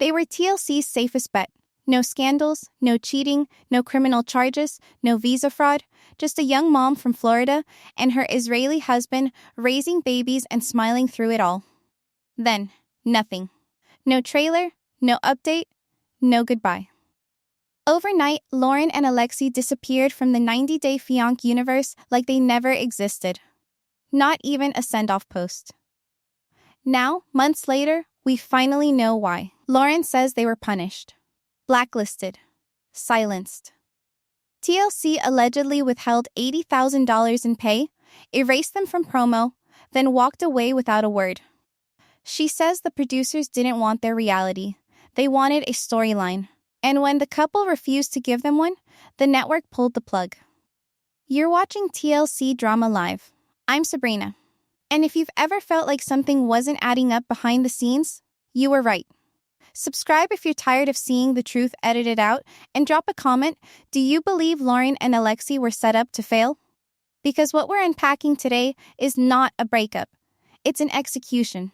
They were TLC's safest bet. No scandals, no cheating, no criminal charges, no visa fraud, just a young mom from Florida and her Israeli husband raising babies and smiling through it all. Then, nothing. No trailer, no update, no goodbye. Overnight, Loren and Alexei disappeared from the 90-Day Fiance universe like they never existed. Not even a send-off post. Now, months later, we finally know why. Loren says they were punished. Blacklisted. Silenced. TLC allegedly withheld $80,000 in pay, erased them from promo, then walked away without a word. She says the producers didn't want their reality. They wanted a storyline. And when the couple refused to give them one, the network pulled the plug. You're watching TLC Drama Live. I'm Sabrina. And if you've ever felt like something wasn't adding up behind the scenes, you were right. Subscribe if you're tired of seeing the truth edited out, and drop a comment. Do you believe Loren and Alexei were set up to fail? Because what we're unpacking today is not a breakup. It's an execution.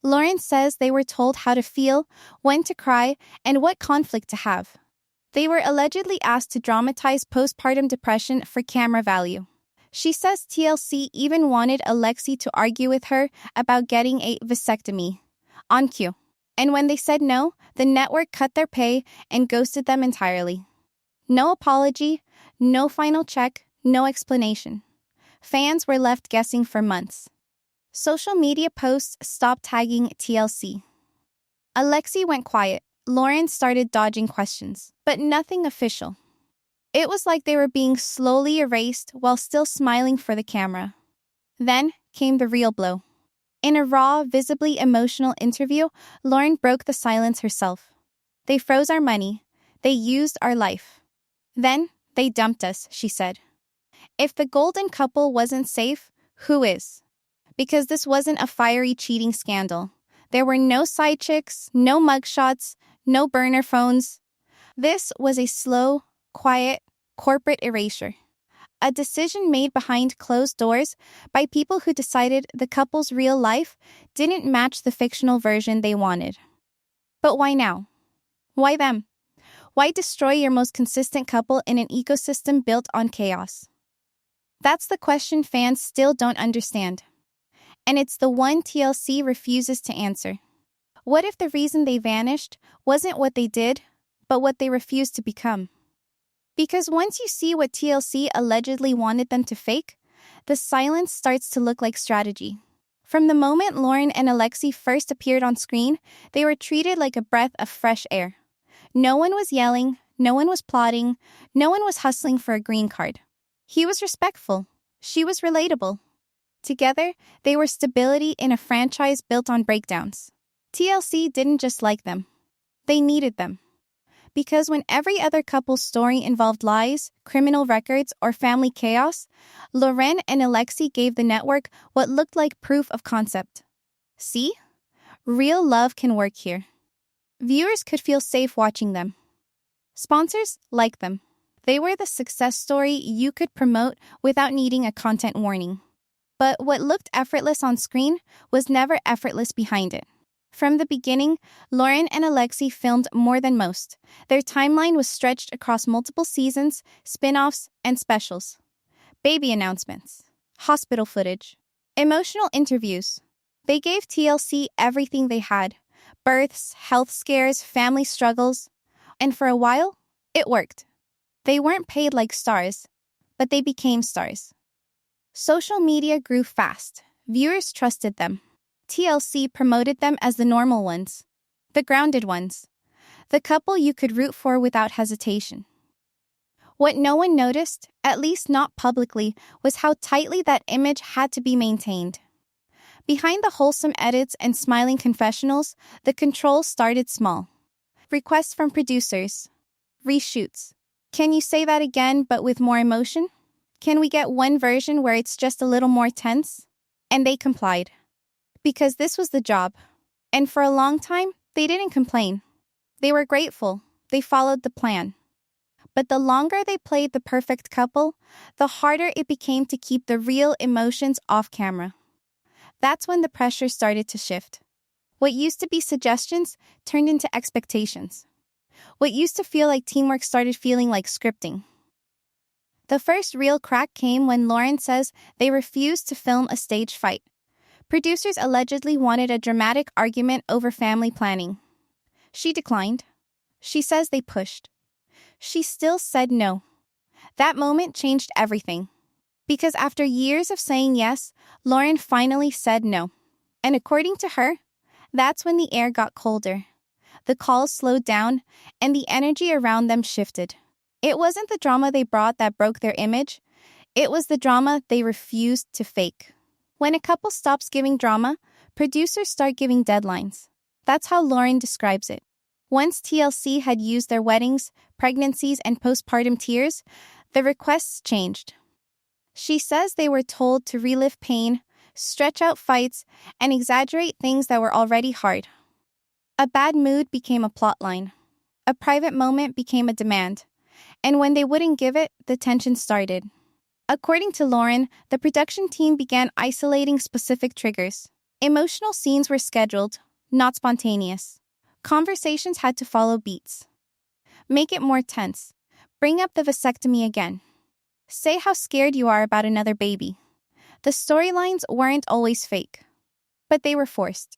Loren says they were told how to feel, when to cry, and what conflict to have. They were allegedly asked to dramatize postpartum depression for camera value. She says TLC even wanted Alexei to argue with her about getting a vasectomy. On cue. And when they said no, the network cut their pay and ghosted them entirely. No apology, no final check, no explanation. Fans were left guessing for months. Social media posts stopped tagging TLC. Alexei went quiet. Loren started dodging questions, but nothing official. It was like they were being slowly erased while still smiling for the camera. Then came the real blow. In a raw, visibly emotional interview, Loren broke the silence herself. They froze our money. They used our life. Then they dumped us, she said. If the golden couple wasn't safe, who is? Because this wasn't a fiery cheating scandal. There were no side chicks, no mugshots, no burner phones. This was a slow, quiet, corporate erasure. A decision made behind closed doors by people who decided the couple's real life didn't match the fictional version they wanted. But why now? Why them? Why destroy your most consistent couple in an ecosystem built on chaos? That's the question fans still don't understand. And it's the one TLC refuses to answer. What if the reason they vanished wasn't what they did, but what they refused to become? Because once you see what TLC allegedly wanted them to fake, the silence starts to look like strategy. From the moment Loren and Alexei first appeared on screen, they were treated like a breath of fresh air. No one was yelling, no one was plotting, no one was hustling for a green card. He was respectful. She was relatable. Together, they were stability in a franchise built on breakdowns. TLC didn't just like them. They needed them. Because when every other couple's story involved lies, criminal records, or family chaos, Loren and Alexei gave the network what looked like proof of concept. See? Real love can work here. Viewers could feel safe watching them. Sponsors liked them. They were the success story you could promote without needing a content warning. But what looked effortless on screen was never effortless behind it. From the beginning, Loren and Alexei filmed more than most. Their timeline was stretched across multiple seasons, spin-offs, and specials. Baby announcements, hospital footage, emotional interviews. They gave TLC everything they had: births, health scares, family struggles. And for a while, it worked. They weren't paid like stars, but they became stars. Social media grew fast. Viewers trusted them. TLC promoted them as the normal ones, the grounded ones, the couple you could root for without hesitation. What no one noticed, at least not publicly, was how tightly that image had to be maintained. Behind the wholesome edits and smiling confessionals, the control started small. Requests from producers. Reshoots. Can you say that again but with more emotion? Can we get one version where it's just a little more tense? And they complied. Because this was the job. And for a long time, they didn't complain. They were grateful. They followed the plan. But the longer they played the perfect couple, the harder it became to keep the real emotions off camera. That's when the pressure started to shift. What used to be suggestions turned into expectations. What used to feel like teamwork started feeling like scripting. The first real crack came when Loren says they refused to film a staged fight. Producers allegedly wanted a dramatic argument over family planning. She declined. She says they pushed. She still said no. That moment changed everything. Because after years of saying yes, Loren finally said no. And according to her, that's when the air got colder. The calls slowed down, and the energy around them shifted. It wasn't the drama they brought that broke their image. It was the drama they refused to fake. When a couple stops giving drama, producers start giving deadlines. That's how Loren describes it. Once TLC had used their weddings, pregnancies, and postpartum tears, the requests changed. She says they were told to relive pain, stretch out fights, and exaggerate things that were already hard. A bad mood became a plotline. A private moment became a demand. And when they wouldn't give it, the tension started. According to Loren, the production team began isolating specific triggers. Emotional scenes were scheduled, not spontaneous. Conversations had to follow beats. Make it more tense. Bring up the vasectomy again. Say how scared you are about another baby. The storylines weren't always fake, but they were forced.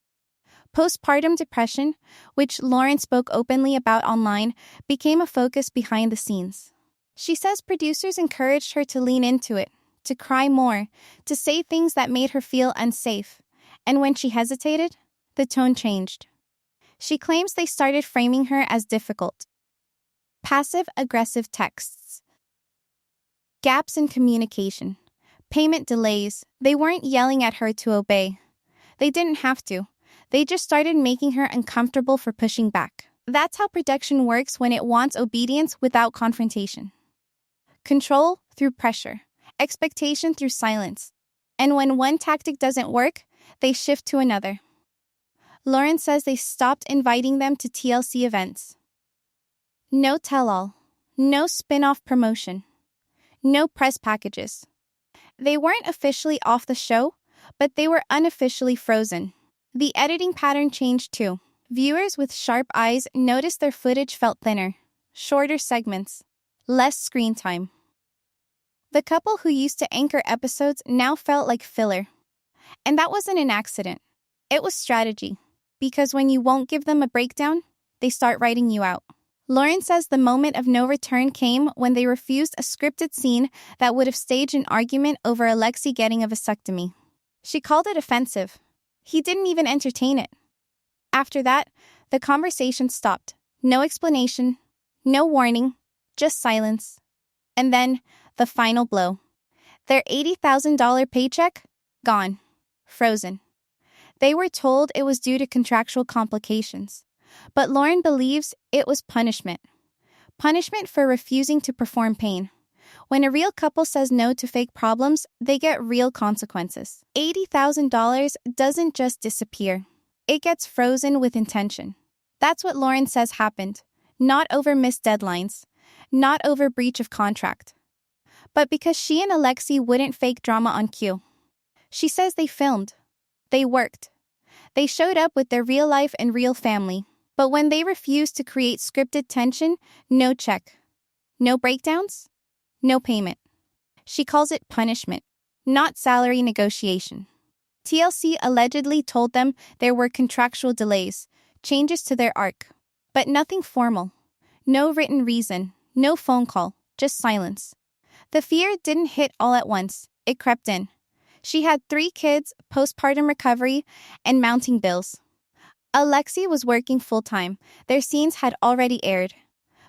Postpartum depression, which Loren spoke openly about online, became a focus behind the scenes. She says producers encouraged her to lean into it, to cry more, to say things that made her feel unsafe. And when she hesitated, the tone changed. She claims they started framing her as difficult. Passive-aggressive texts. Gaps in communication. Payment delays. They weren't yelling at her to obey. They didn't have to. They just started making her uncomfortable for pushing back. That's how production works when it wants obedience without confrontation. Control through pressure. Expectation through silence. And when one tactic doesn't work, they shift to another. Loren says they stopped inviting them to TLC events. No tell-all. No spin-off promotion. No press packages. They weren't officially off the show, but they were unofficially frozen. The editing pattern changed too. Viewers with sharp eyes noticed their footage felt thinner, shorter segments, less screen time. The couple who used to anchor episodes now felt like filler. And that wasn't an accident. It was strategy. Because when you won't give them a breakdown, they start writing you out. Loren says the moment of no return came when they refused a scripted scene that would have staged an argument over Alexei getting a vasectomy. She called it offensive. He didn't even entertain it. After that, the conversation stopped. No explanation, no warning, just silence. And then, the final blow. Their $80,000 paycheck? Gone. Frozen. They were told it was due to contractual complications. But Loren believes it was punishment. Punishment for refusing to perform pain. When a real couple says no to fake problems, they get real consequences. $80,000 doesn't just disappear. It gets frozen with intention. That's what Loren says happened. Not over missed deadlines. Not over breach of contract. But because she and Alexei wouldn't fake drama on cue. She says they filmed. They worked. They showed up with their real life and real family. But when they refused to create scripted tension, no check. No breakdowns? No payment. She calls it punishment, not salary negotiation. TLC allegedly told them there were contractual delays, changes to their arc. But nothing formal. No written reason, no phone call, just silence. The fear didn't hit all at once. It crept in. She had 3 kids, postpartum recovery, and mounting bills. Alexei was working full-time. Their scenes had already aired.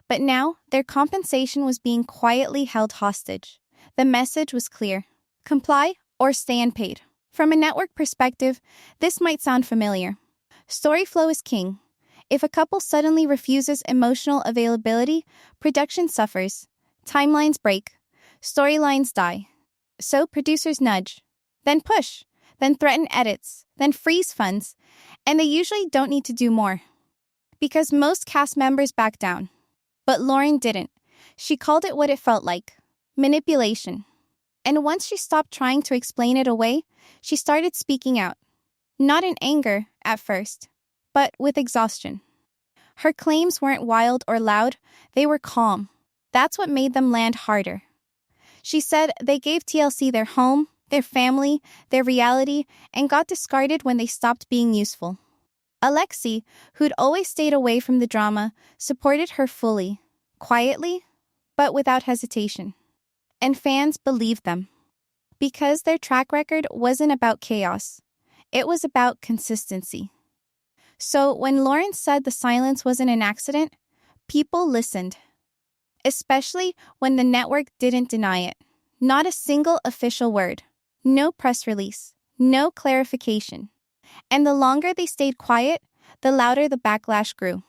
But now, their compensation was being quietly held hostage. The message was clear. Comply or stay unpaid. From a network perspective, this might sound familiar. Story flow is king. If a couple suddenly refuses emotional availability, production suffers. Timelines break. Storylines die. So producers nudge. Then push. Then threaten edits. Then freeze funds. And they usually don't need to do more. Because most cast members back down. But Loren didn't. She called it what it felt like. Manipulation. And once she stopped trying to explain it away, she started speaking out. Not in anger, at first. but with exhaustion. Her claims weren't wild or loud, they were calm. That's what made them land harder. She said they gave TLC their home, their family, their reality, and got discarded when they stopped being useful. Alexei, who'd always stayed away from the drama, supported her fully, quietly, but without hesitation. And fans believed them. Because their track record wasn't about chaos. It was about consistency. So when Loren said the silence wasn't an accident, people listened. Especially when the network didn't deny it. Not a single official word. No press release. No clarification. And the longer they stayed quiet, the louder the backlash grew.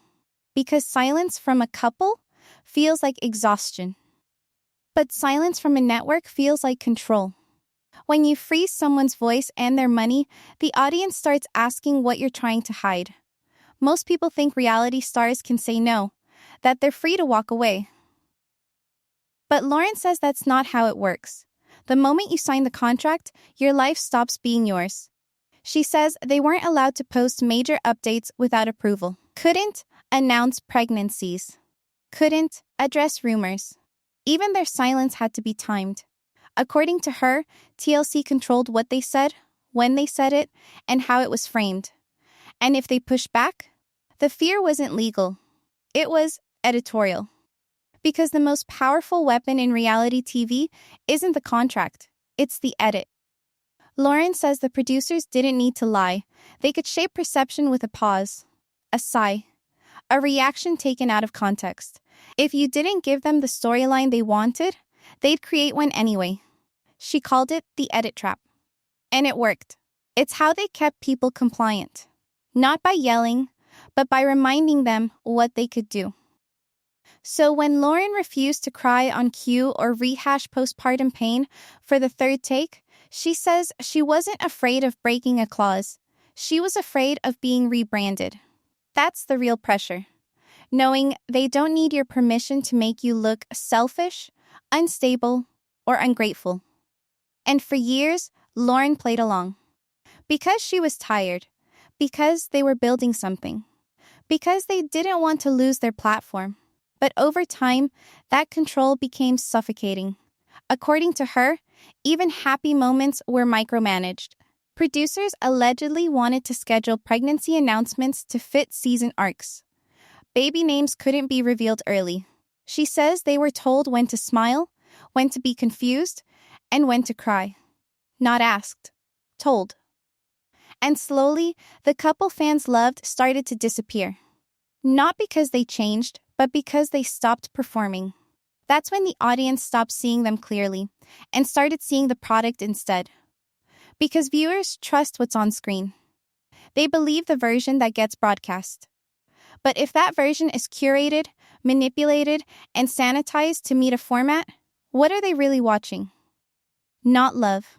Because silence from a couple feels like exhaustion. But silence from a network feels like control. When you freeze someone's voice and their money, the audience starts asking what you're trying to hide. Most people think reality stars can say no, that they're free to walk away. But Loren says that's not how it works. The moment you sign the contract, your life stops being yours. She says they weren't allowed to post major updates without approval. Couldn't announce pregnancies. Couldn't address rumors. Even their silence had to be timed. According to her, TLC controlled what they said, when they said it, and how it was framed. And if they pushed back, the fear wasn't legal. It was editorial. Because the most powerful weapon in reality TV isn't the contract, it's the edit. Loren says the producers didn't need to lie. They could shape perception with a pause, a sigh, a reaction taken out of context. If you didn't give them the storyline they wanted, they'd create one anyway. She called it the edit trap. And it worked. It's how they kept people compliant. Not by yelling, but by reminding them what they could do. So when Loren refused to cry on cue or rehash postpartum pain for the third take, she says she wasn't afraid of breaking a clause. She was afraid of being rebranded. That's the real pressure. Knowing they don't need your permission to make you look selfish, unstable, or ungrateful. And for years, Loren played along. Because she was tired. Because they were building something. Because they didn't want to lose their platform. But over time, that control became suffocating. According to her, even happy moments were micromanaged. Producers allegedly wanted to schedule pregnancy announcements to fit season arcs. Baby names couldn't be revealed early. She says they were told when to smile, when to be confused, and when to cry. Not asked. Told. And slowly, the couple fans loved started to disappear. Not because they changed, but because they stopped performing. That's when the audience stopped seeing them clearly and started seeing the product instead. Because viewers trust what's on screen. They believe the version that gets broadcast. But if that version is curated, manipulated, and sanitized to meet a format, what are they really watching? Not love.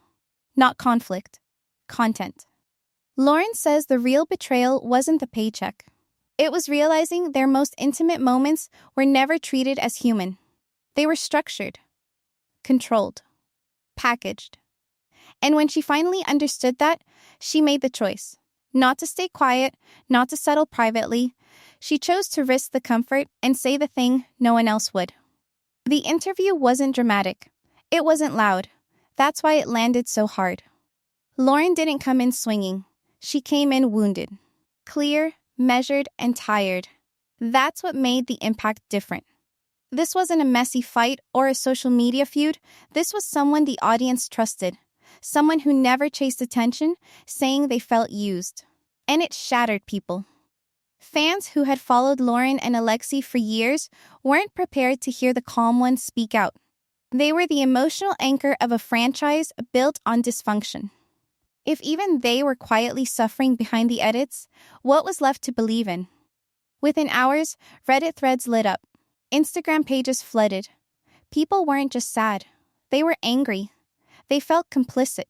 Not conflict. Content. Loren says the real betrayal wasn't the paycheck. It was realizing their most intimate moments were never treated as human. They were structured, controlled, packaged. And when she finally understood that, she made the choice. Not to stay quiet, not to settle privately. She chose to risk the comfort and say the thing no one else would. The interview wasn't dramatic. It wasn't loud. That's why it landed so hard. Loren didn't come in swinging. She came in wounded. Clear, measured, and tired. That's what made the impact different. This wasn't a messy fight or a social media feud. This was someone the audience trusted. Someone who never chased attention, saying they felt used. And it shattered people. Fans who had followed Loren and Alexei for years weren't prepared to hear the calm ones speak out. They were the emotional anchor of a franchise built on dysfunction. If even they were quietly suffering behind the edits, what was left to believe in? Within hours, Reddit threads lit up. Instagram pages flooded. People weren't just sad. They were angry. They felt complicit.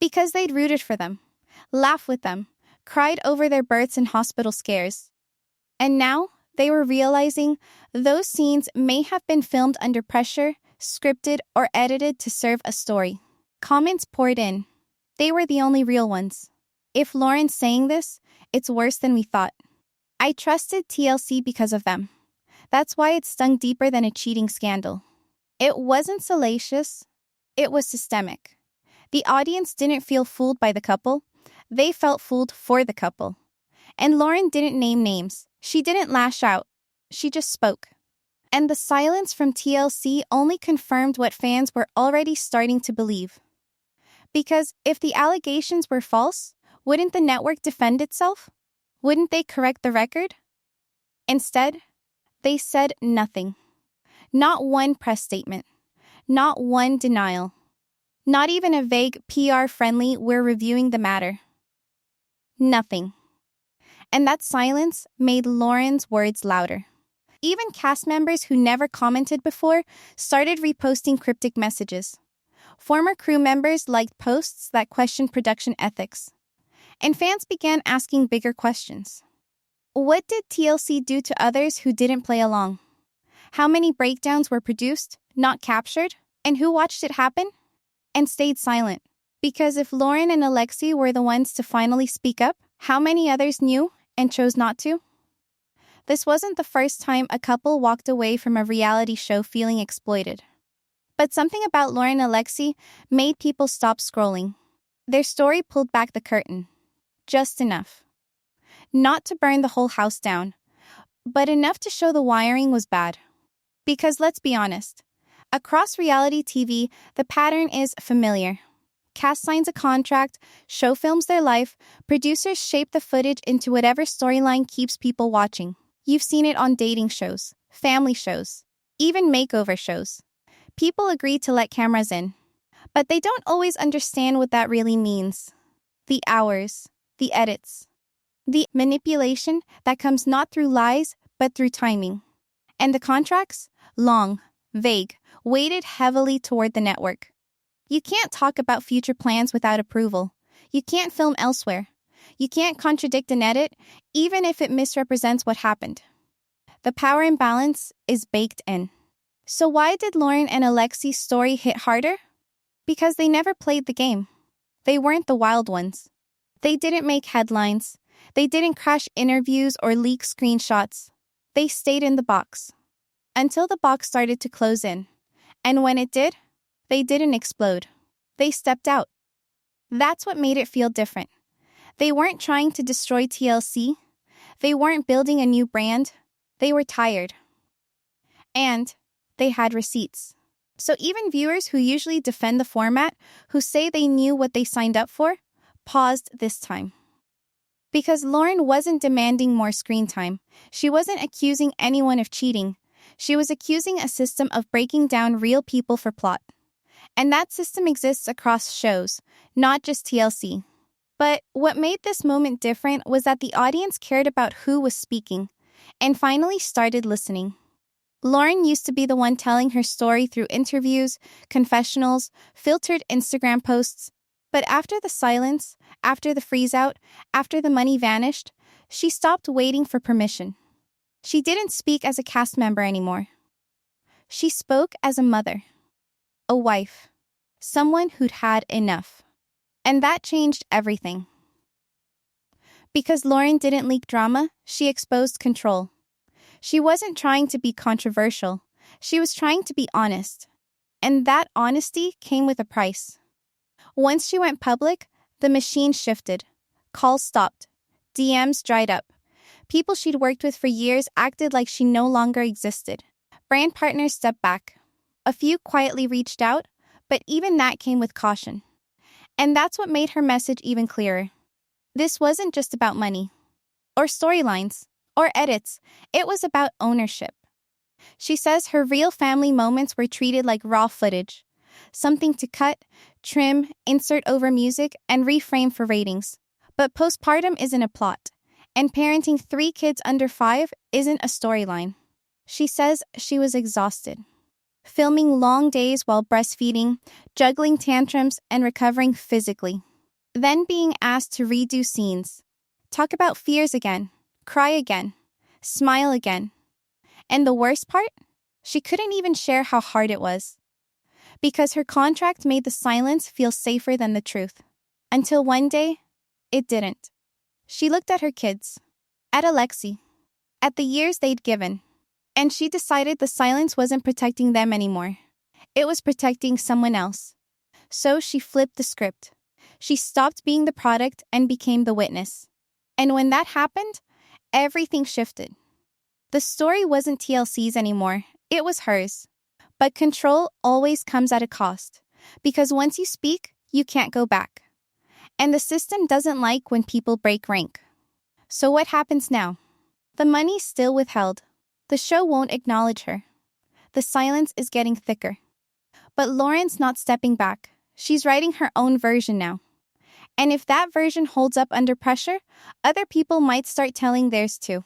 Because they'd rooted for them, laughed with them, cried over their births and hospital scares. And now, they were realizing those scenes may have been filmed under pressure, scripted, or edited to serve a story. Comments poured in. They were the only real ones. If Loren's saying this, It's worse than we thought. I trusted TLC because of them. That's why it stung deeper than a cheating scandal. It wasn't salacious. It was systemic. The audience didn't feel fooled by the couple. They felt fooled for the couple. And Loren didn't name names. She didn't lash out. She just spoke. And the silence from TLC only confirmed what fans were already starting to believe. Because if the allegations were false, wouldn't the network defend itself? Wouldn't they correct the record? Instead, they said nothing. Not one press statement. Not one denial. Not even a vague PR-friendly "we're reviewing the matter." Nothing. And that silence made Loren's words louder. Even cast members who never commented before started reposting cryptic messages. Former crew members liked posts that questioned production ethics. And fans began asking bigger questions. What did TLC do to others who didn't play along? How many breakdowns were produced, not captured? And who watched it happen? And stayed silent. Because if Loren and Alexei were the ones to finally speak up, how many others knew and chose not to? This wasn't the first time a couple walked away from a reality show feeling exploited. But something about Loren and Alexei made people stop scrolling. Their story pulled back the curtain. Just enough. Not to burn the whole house down, but enough to show the wiring was bad. Because let's be honest, across reality TV, the pattern is familiar. Cast signs a contract, show films their life, producers shape the footage into whatever storyline keeps people watching. You've seen it on dating shows, family shows, even makeover shows. People agree to let cameras in, but they don't always understand what that really means. The hours, the edits, the manipulation that comes not through lies, but through timing. And the contracts? Long, vague, weighted heavily toward the network. You can't talk about future plans without approval. You can't film elsewhere. You can't contradict an edit, even if it misrepresents what happened. The power imbalance is baked in. So why did Loren and Alexei's story hit harder? Because they never played the game. They weren't the wild ones. They didn't make headlines. They didn't crash interviews or leak screenshots. They stayed in the box. Until the box started to close in. And when it did, they didn't explode. They stepped out. That's what made it feel different. They weren't trying to destroy TLC. They weren't building a new brand. They were tired. And they had receipts. So even viewers who usually defend the format, who say they knew what they signed up for, paused this time. Because Loren wasn't demanding more screen time. She wasn't accusing anyone of cheating. She was accusing a system of breaking down real people for plot. And that system exists across shows, not just TLC. But what made this moment different was that the audience cared about who was speaking, and finally started listening. Loren used to be the one telling her story through interviews, confessionals, filtered Instagram posts. But after the silence, after the freeze-out, after the money vanished, she stopped waiting for permission. She didn't speak as a cast member anymore. She spoke as a mother, a wife, someone who'd had enough. And that changed everything. Because Loren didn't leak drama, she exposed control. She wasn't trying to be controversial. She was trying to be honest. And that honesty came with a price. Once she went public, the machine shifted. Calls stopped. DMs dried up. People she'd worked with for years acted like she no longer existed. Brand partners stepped back. A few quietly reached out, but even that came with caution. And that's what made her message even clearer. This wasn't just about money, or storylines, or edits. It was about ownership. She says her real family moments were treated like raw footage. Something to cut, trim, insert over music, and reframe for ratings. But postpartum isn't a plot. And parenting 3 kids under 5 isn't a storyline. She says she was exhausted. Filming long days while breastfeeding, juggling tantrums, and recovering physically. Then being asked to redo scenes. Talk about fears again. Cry again. Smile again. And the worst part? She couldn't even share how hard it was. Because her contract made the silence feel safer than the truth. Until one day, it didn't. She looked at her kids, at Alexei, at the years they'd given, and she decided the silence wasn't protecting them anymore. It was protecting someone else. So she flipped the script. She stopped being the product and became the witness. And when that happened, everything shifted. The story wasn't TLC's anymore, it was hers. But control always comes at a cost, because once you speak, you can't go back. And the system doesn't like when people break rank. So what happens now? The money's still withheld. The show won't acknowledge her. The silence is getting thicker. But Loren's not stepping back. She's writing her own version now. And if that version holds up under pressure, other people might start telling theirs too.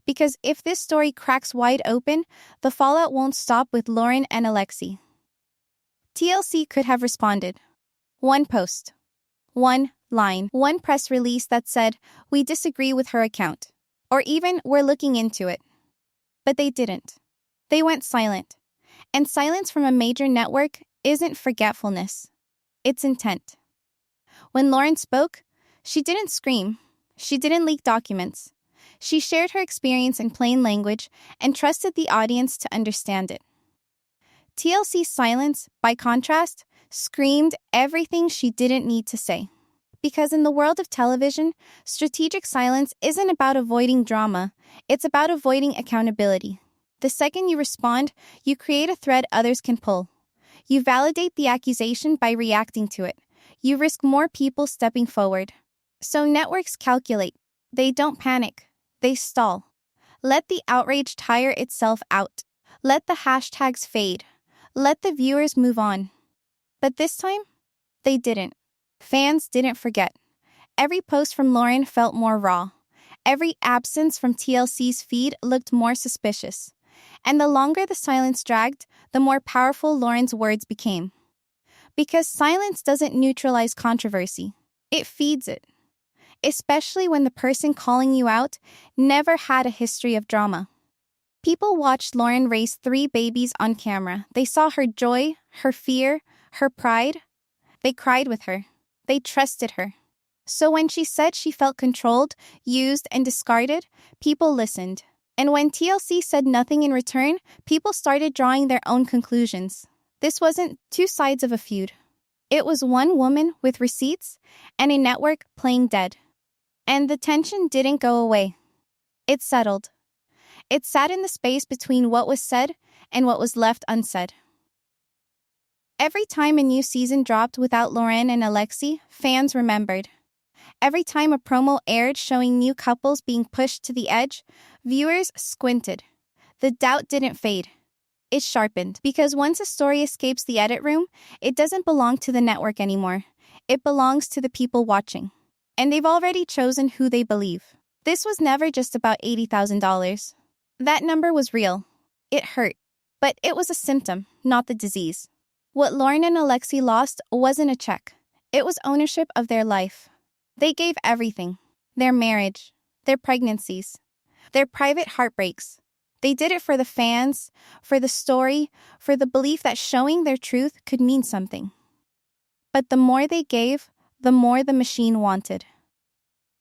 Because if this story cracks wide open, the fallout won't stop with Loren and Alexei. TLC could have responded. One post. One line. One press release that said, "We disagree with her account." Or even, "We're looking into it." But they didn't. They went silent. And silence from a major network isn't forgetfulness. It's intent. When Loren spoke, she didn't scream. She didn't leak documents. She shared her experience in plain language and trusted the audience to understand it. TLC's silence, by contrast, screamed everything she didn't need to say. Because in the world of television, strategic silence isn't about avoiding drama, it's about avoiding accountability. The second you respond, you create a thread others can pull. You validate the accusation by reacting to it. You risk more people stepping forward. So networks calculate. They don't panic. They stall. Let the outrage tire itself out. Let the hashtags fade. Let the viewers move on. But this time, they didn't. Fans didn't forget. Every post from Loren felt more raw. Every absence from TLC's feed looked more suspicious. And the longer the silence dragged, the more powerful Loren's words became. Because silence doesn't neutralize controversy. It feeds it. Especially when the person calling you out never had a history of drama. People watched Loren raise 3 babies on camera. They saw her joy, her fear, her pride. They cried with her. They trusted her. So when she said she felt controlled, used, and discarded, people listened. And when TLC said nothing in return, people started drawing their own conclusions. This wasn't 2 sides of a feud. It was one woman with receipts and a network playing dead. And the tension didn't go away. It settled. It sat in the space between what was said and what was left unsaid. Every time a new season dropped without Loren and Alexei, fans remembered. Every time a promo aired showing new couples being pushed to the edge, viewers squinted. The doubt didn't fade. It sharpened. Because once a story escapes the edit room, it doesn't belong to the network anymore. It belongs to the people watching. And they've already chosen who they believe. This was never just about $80,000. That number was real. It hurt. But it was a symptom, not the disease. What Loren and Alexei lost wasn't a check. It was ownership of their life. They gave everything. Their marriage, their pregnancies, their private heartbreaks. They did it for the fans, for the story, for the belief that showing their truth could mean something. But the more they gave, the more the machine wanted.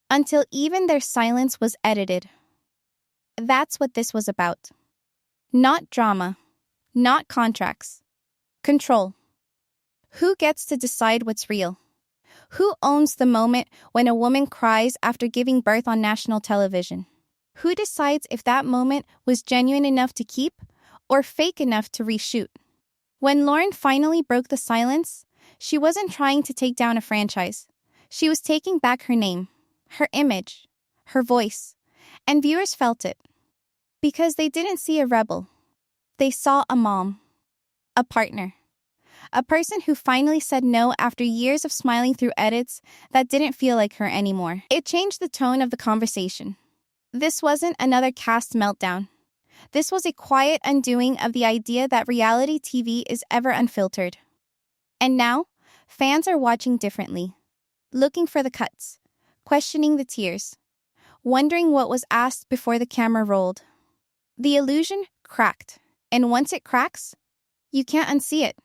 Until even their silence was edited. That's what this was about. Not drama. Not contracts. Control. Who gets to decide what's real? Who owns the moment when a woman cries after giving birth on national television? Who decides if that moment was genuine enough to keep or fake enough to reshoot? When Loren finally broke the silence, she wasn't trying to take down a franchise. She was taking back her name, her image, her voice, and viewers felt it. Because they didn't see a rebel. They saw a mom, a partner, a person who finally said no after years of smiling through edits that didn't feel like her anymore. It changed the tone of the conversation. This wasn't another cast meltdown. This was a quiet undoing of the idea that reality TV is ever unfiltered. And now, fans are watching differently, looking for the cuts, questioning the tears, wondering what was asked before the camera rolled. The illusion cracked, and once it cracks, you can't unsee it.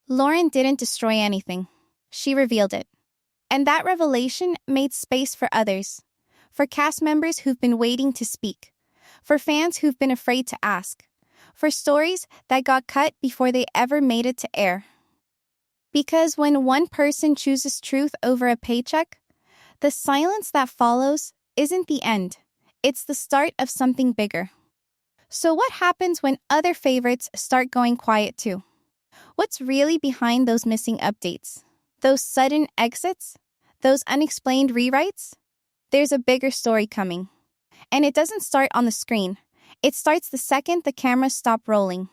Loren didn't destroy anything. She revealed it. And that revelation made space for others. For cast members who've been waiting to speak. For fans who've been afraid to ask. For stories that got cut before they ever made it to air. Because when one person chooses truth over a paycheck, the silence that follows isn't the end. It's the start of something bigger. So what happens when other favorites start going quiet too? What's really behind those missing updates? Those sudden exits? Those unexplained rewrites? There's a bigger story coming. And it doesn't start on the screen. It starts the second the cameras stop rolling.